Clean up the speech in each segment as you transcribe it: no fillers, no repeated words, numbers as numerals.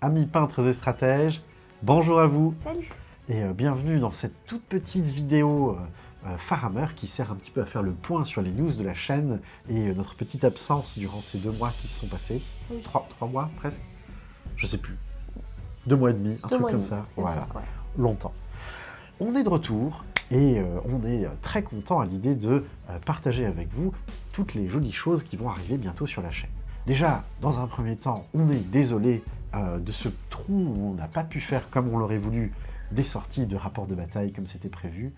Amis peintres et stratèges, bonjour à vous. Salut. Et bienvenue dans cette toute petite vidéo Farhammer qui sert un petit peu à faire le point sur les news de la chaîne et notre petite absence durant ces 2 mois qui se sont passés. Oui. 3 mois presque. Je sais plus. 2 mois et demi, un truc comme ça. Voilà, longtemps. On est de retour et on est très content à l'idée de partager avec vous toutes les jolies choses qui vont arriver bientôt sur la chaîne. Déjà, dans un premier temps, on est désolé de ce trou où on n'a pas pu faire comme on l'aurait voulu des sorties de rapports de bataille comme c'était prévu.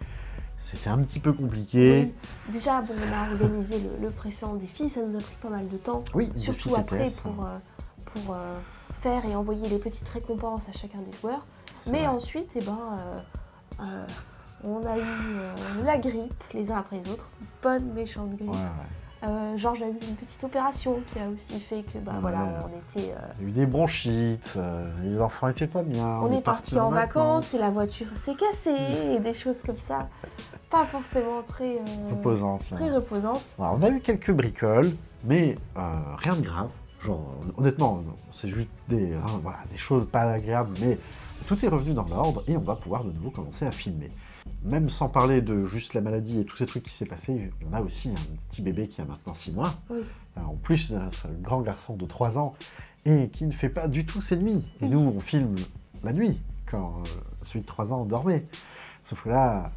C'était un petit peu compliqué. Oui. Déjà, bon, on a organisé le précédent défi, ça nous a pris pas mal de temps. Oui, surtout après pour faire et envoyer les petites récompenses à chacun des joueurs. Mais ensuite, eh ben, on a eu la grippe les uns après les autres, bonne méchante grippe. Georges a eu une petite opération qui a aussi fait que voilà, on était... Il y a eu des bronchites, les enfants étaient pas bien. On est parti en vacances et la voiture s'est cassée et des choses comme ça. Pas forcément très reposantes. Voilà, on a eu quelques bricoles, mais rien de grave. Genre, honnêtement, c'est juste des choses pas agréables, mais tout est revenu dans l'ordre et on va pouvoir de nouveau commencer à filmer. Même sans parler de juste la maladie et tous ces trucs qui s'est passé, on a aussi un petit bébé qui a maintenant 6 mois. Oui. En plus, un grand garçon de 3 ans et qui ne fait pas du tout ses nuits. Et nous, on filme la nuit quand celui de 3 ans dormait. Sauf que là,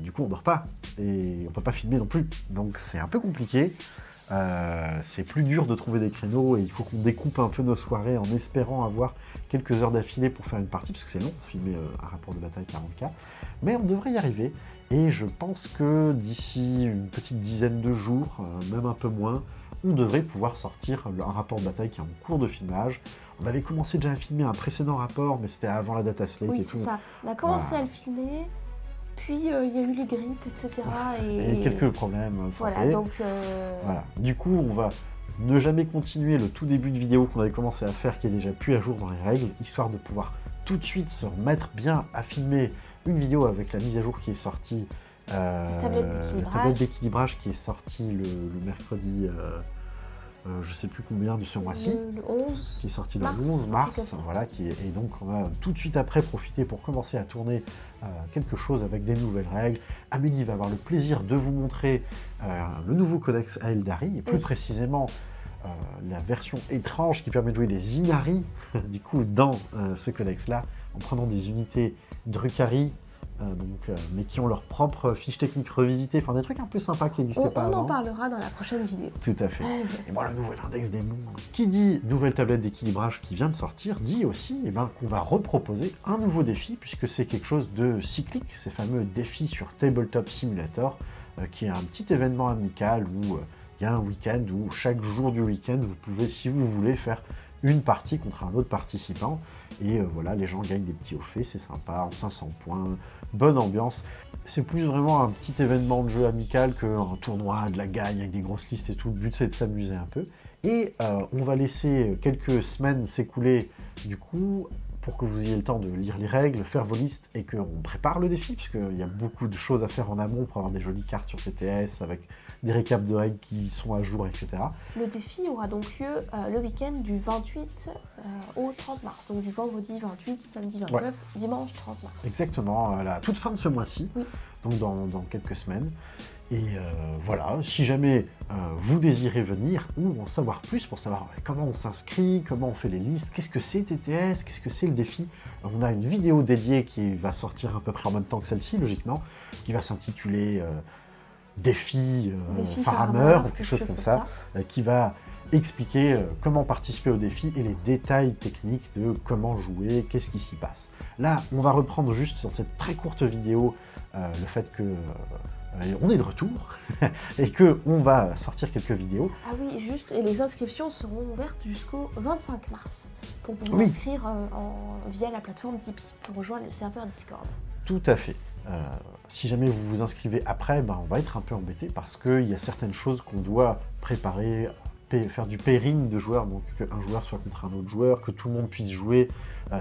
du coup, on dort pas et on peut pas filmer non plus. Donc c'est un peu compliqué. C'est plus dur de trouver des créneaux et il faut qu'on découpe un peu nos soirées en espérant avoir quelques heures d'affilée pour faire une partie, parce que c'est long de filmer un rapport de bataille 40K. Mais on devrait y arriver, et je pense que d'ici une petite dizaine de jours, même un peu moins, on devrait pouvoir sortir un rapport de bataille qui est en cours de filmage. On avait commencé déjà à filmer un précédent rapport, mais c'était avant la data slate et tout. Oui, c'est ça. On a commencé à le filmer, puis il y a eu les grippes, etc. Et quelques problèmes. Voilà, donc... Voilà. Du coup, on va ne jamais continuer le tout début de vidéo qu'on avait commencé à faire, qui est déjà plus à jour dans les règles, histoire de pouvoir tout de suite se remettre bien à filmer une vidéo avec la mise à jour qui est sortie, la tablette d'équilibrage qui est sortie le mercredi, je sais plus combien de ce mois-ci, le 11 qui est sorti le 11 mars, voilà, et donc on a tout de suite après profité pour commencer à tourner quelque chose avec des nouvelles règles. Amélie va avoir le plaisir de vous montrer le nouveau codex Aeldari, et plus précisément la version étrange qui permet de jouer des Inari, du coup, dans ce codex-là, en prenant des unités Drukhari, mais qui ont leur propre fiche technique revisitée, enfin des trucs un peu sympas qui n'existaient pas avant. On en parlera dans la prochaine vidéo. Tout à fait. Et moi, le nouvel index des mondes, qui dit nouvelle tablette d'équilibrage qui vient de sortir, dit aussi qu'on va reproposer un nouveau défi, puisque c'est quelque chose de cyclique, ces fameux défis sur Tabletop Simulator, qui est un petit événement amical où il y a un week-end où chaque jour du week-end, vous pouvez, si vous voulez, faire une partie contre un autre participant. Et voilà, les gens gagnent des petits hauts faits, c'est sympa, en 500 points, bonne ambiance. C'est plus vraiment un petit événement de jeu amical qu'un tournoi, de la gagne avec des grosses listes et tout. Le but, c'est de s'amuser un peu. Et on va laisser quelques semaines s'écouler, du coup, pour que vous ayez le temps de lire les règles, faire vos listes et qu'on prépare le défi, parce qu'il y a beaucoup de choses à faire en amont pour avoir des jolies cartes sur TTS, avec des récaps de règles qui sont à jour, etc. Le défi aura donc lieu le week-end du 28 au 30 mars, donc du vendredi 28, samedi 29, dimanche 30 mars. Exactement, à la toute fin de ce mois-ci, donc dans quelques semaines. Et voilà, si jamais vous désirez venir ou en savoir plus pour savoir comment on s'inscrit, comment on fait les listes, qu'est-ce que c'est TTS, qu'est-ce que c'est le défi, on a une vidéo dédiée qui va sortir à peu près en même temps que celle-ci, logiquement, qui va s'intituler Défi Farhammer, ou quelque chose comme ça, qui va expliquer comment participer au défi et les détails techniques de comment jouer, qu'est-ce qui s'y passe. Là, on va reprendre juste sur cette très courte vidéo le fait que on est de retour et qu'on va sortir quelques vidéos. Ah oui, juste, et les inscriptions seront ouvertes jusqu'au 25 mars pour vous inscrire via la plateforme Tipeee pour rejoindre le serveur Discord. Tout à fait. Si jamais vous vous inscrivez après, on va être un peu embêté parce qu'il y a certaines choses qu'on doit préparer, faire du pairing de joueurs, donc qu'un joueur soit contre un autre joueur, que tout le monde puisse jouer,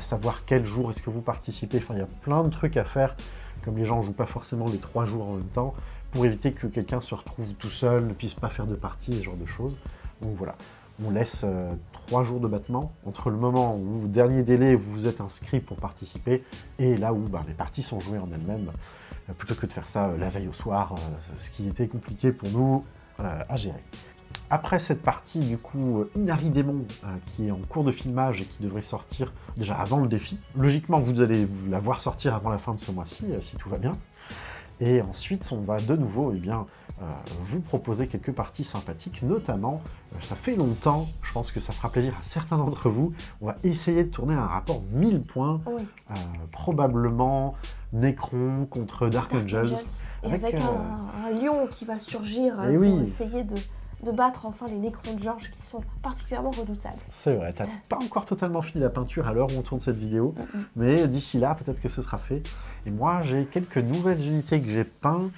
savoir quel jour est-ce que vous participez, enfin il y a plein de trucs à faire, comme les gens ne jouent pas forcément les 3 jours en même temps, pour éviter que quelqu'un se retrouve tout seul, ne puisse pas faire de partie, ce genre de choses. Donc voilà. on laisse 3 jours de battement entre le moment où, dernier délai, vous vous êtes inscrit pour participer et là où les parties sont jouées en elles-mêmes, plutôt que de faire ça la veille au soir, ce qui était compliqué pour nous à gérer. Après cette partie, du coup, Inari Demon, qui est en cours de filmage et qui devrait sortir déjà avant le défi. Logiquement, vous allez la voir sortir avant la fin de ce mois-ci, si tout va bien. Et ensuite, on va de nouveau vous proposer quelques parties sympathiques, notamment, ça fait longtemps, je pense que ça fera plaisir à certains d'entre vous, on va essayer de tourner un rapport 1000 points, oui. Probablement Necron contre Dark Angels. Et avec un lion qui va surgir pour essayer de battre enfin les Necrons de George qui sont particulièrement redoutables. C'est vrai, t'as pas encore totalement fini la peinture à l'heure où on tourne cette vidéo, mais d'ici là, peut-être que ce sera fait. Et moi, j'ai quelques nouvelles unités que j'ai peintes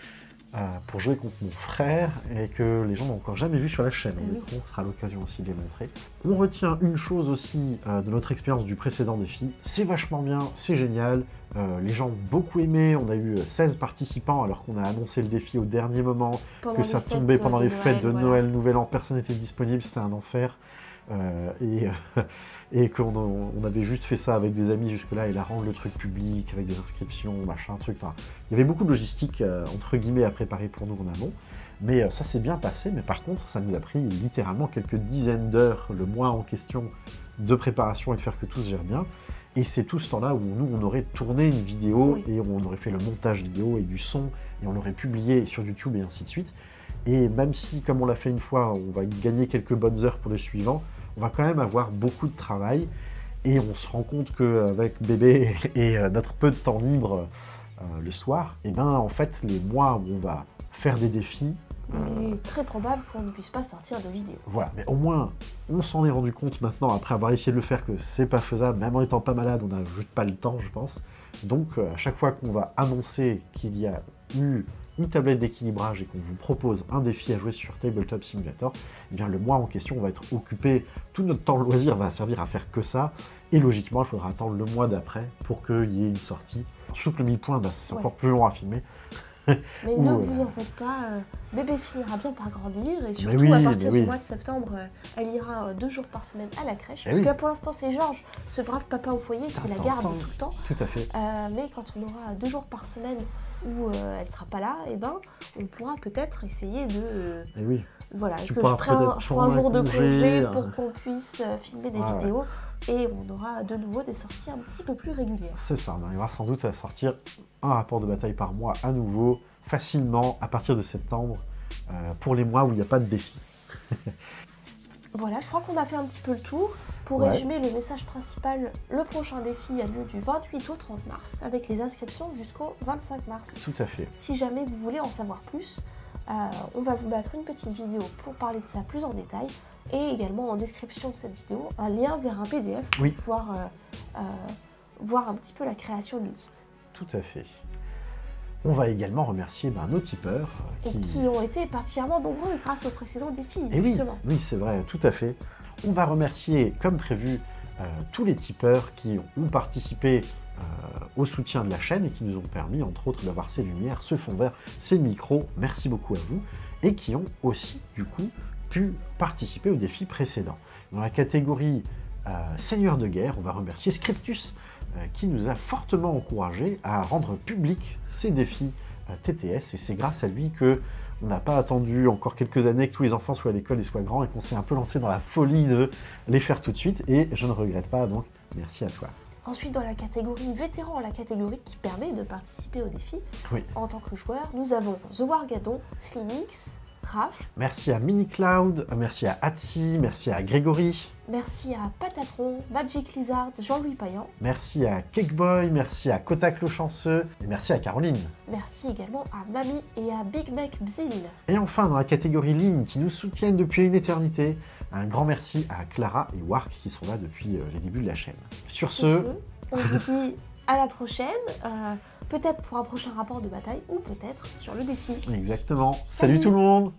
pour jouer contre mon frère et que les gens n'ont encore jamais vu sur la chaîne. Ce sera l'occasion aussi de les montrer. On retient une chose aussi de notre expérience du précédent défi, c'est vachement bien, c'est génial. Les gens ont beaucoup aimé, on a eu 16 participants alors qu'on a annoncé le défi au dernier moment, que ça tombait pendant les fêtes de Noël, Nouvel An, personne n'était disponible, c'était un enfer. Et qu'on avait juste fait ça avec des amis jusque-là et la rendre le truc public avec des inscriptions, machin, truc. Enfin, il y avait beaucoup de logistique entre guillemets à préparer pour nous en amont. Mais ça s'est bien passé, mais par contre, ça nous a pris littéralement quelques dizaines d'heures, le mois en question, de préparation et de faire que tout se gère bien. Et c'est tout ce temps-là où nous, on aurait tourné une vidéo et on aurait fait le montage vidéo et du son, et on l'aurait publié sur YouTube et ainsi de suite. Et même si, comme on l'a fait une fois, on va gagner quelques bonnes heures pour le suivant, on va quand même avoir beaucoup de travail. Et on se rend compte qu'avec bébé et notre peu de temps libre le soir, et ben en fait, les mois où on va faire des défis, il est très probable qu'on ne puisse pas sortir de vidéo. Voilà, mais au moins, on s'en est rendu compte maintenant, après avoir essayé de le faire, que c'est pas faisable, même en étant pas malade, on n'a juste pas le temps, je pense. Donc, à chaque fois qu'on va annoncer qu'il y a eu une tablette d'équilibrage et qu'on vous propose un défi à jouer sur Tabletop Simulator, eh bien le mois en question va être occupé, tout notre temps de loisir va servir à faire que ça, et logiquement, il faudra attendre le mois d'après pour qu'il y ait une sortie. Surtout que le 1000 points, c'est encore plus long à filmer. Mais ne vous en faites pas, bébé finira bien par grandir et surtout à partir du mois de septembre, elle ira 2 jours par semaine à la crèche. Parce que là pour l'instant c'est Georges, ce brave papa au foyer qui la garde tout le temps. Tout à fait. Mais quand on aura 2 jours par semaine où elle sera pas là, et ben on pourra peut-être essayer de... Voilà, que je prends un jour de congé pour qu'on puisse filmer des vidéos. Et on aura de nouveau des sorties un petit peu plus régulières. C'est ça, on arrivera sans doute à sortir un rapport de bataille par mois à nouveau, facilement, à partir de septembre, pour les mois où il n'y a pas de défi. Voilà, je crois qu'on a fait un petit peu le tour. Pour résumer, le message principal, le prochain défi a lieu du 28 au 30 mars, avec les inscriptions jusqu'au 25 mars. Tout à fait. Si jamais vous voulez en savoir plus, on va vous mettre une petite vidéo pour parler de ça plus en détail. Et également en description de cette vidéo, un lien vers un PDF pour pouvoir voir un petit peu la création de liste. Tout à fait. On va également remercier nos tipeurs. Qui ont été particulièrement nombreux grâce au précédent défi, justement. Oui, c'est vrai, tout à fait. On va remercier, comme prévu, tous les tipeurs qui ont participé au soutien de la chaîne et qui nous ont permis, entre autres, d'avoir ces lumières, ce fond vert, ces micros. Merci beaucoup à vous. Et qui ont aussi, du coup, pu participer au défi précédent. Dans la catégorie Seigneur de guerre, on va remercier Scriptus qui nous a fortement encouragé à rendre public ces défis TTS, et c'est grâce à lui que on n'a pas attendu encore quelques années que tous les enfants soient à l'école et soient grands et qu'on s'est un peu lancé dans la folie de les faire tout de suite, et je ne regrette pas, donc merci à toi. Ensuite, dans la catégorie vétéran, la catégorie qui permet de participer au défi en tant que joueur, nous avons The Wargadon, Slimix, Raph. Merci à MiniCloud, merci à Hatsi, merci à Grégory. Merci à Patatron, Magic Lizard, Jean-Louis Payan. Merci à Cakeboy, merci à Kotak le Chanceux, et merci à Caroline. Merci également à Mamie et à Big Mac Bzil. Et enfin, dans la catégorie ligne, qui nous soutiennent depuis une éternité, un grand merci à Clara et Wark qui sont là depuis les débuts de la chaîne. Sur ce, on vous dit à la prochaine, peut-être pour un prochain rapport de bataille ou peut-être sur le défi. Exactement. Salut tout le monde!